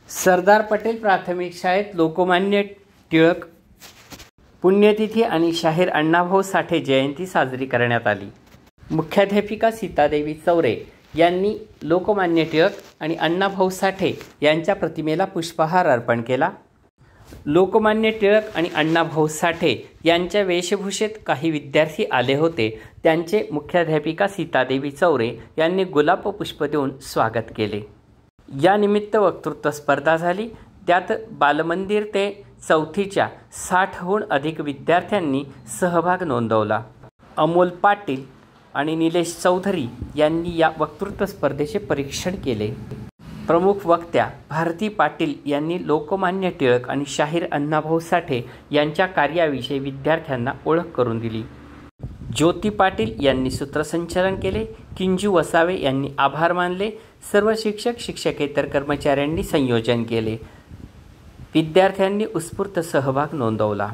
सरदार पटेल प्राथमिक शाळेत लोकमान्य टिळक पुण्यतिथी आणि शाहीर अण्णाभाऊ साठे जयंती साजरी करण्यात आली। मुख्याध्यापिका सीतादेवी चौरे यांनी लोकमान्य टिळक आणि अण्णाभाऊ साठे यांच्या प्रतिमेला पुष्पहार अर्पण केला। लोकमान्य टिळक आणि अण्णाभाऊ साठे यांच्या वेशभूषेत काही विद्यार्थी आले होते। त्यांचे मुख्याध्यापिका सीतादेवी चौरे यांनी गुलाब व पुष्प देऊन स्वागत केले। या निमित्त वक्तृत्व स्पर्धा झाली। त्यात बालमंदिर ते चौथीच्या 60हून अधिक विद्यार्थ्यांनी सहभाग नोंदवला। अमोल पाटील आणि निलेश चौधरी यांनी या वक्तृत्व स्पर्धेचे परीक्षण केले। प्रमुख वक्त्या भारती पाटील यांनी लोकमान्य टिळक आणि शाहीर अण्णाभाऊ साठे यांच्या कार्याविषयी विद्यार्थ्यांना ओळख करून दिली। ज्योती पाटील यांनी सूत्रसंचालन केले। किंजू वसावे यांनी आभार मानले। सर्व शिक्षक शिक्षकेतर कर्मचाऱ्यांनी संयोजन केले। विद्यार्थ्यांनी उत्स्फूर्त सहभाग नोंदवला।